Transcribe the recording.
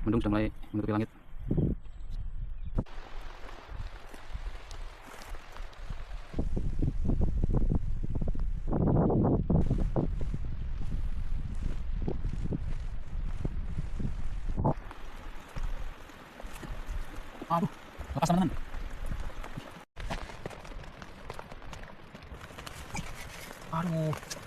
Mendung sudah mulai menutupi langit. Aduh, lepas teman-teman. Aduh.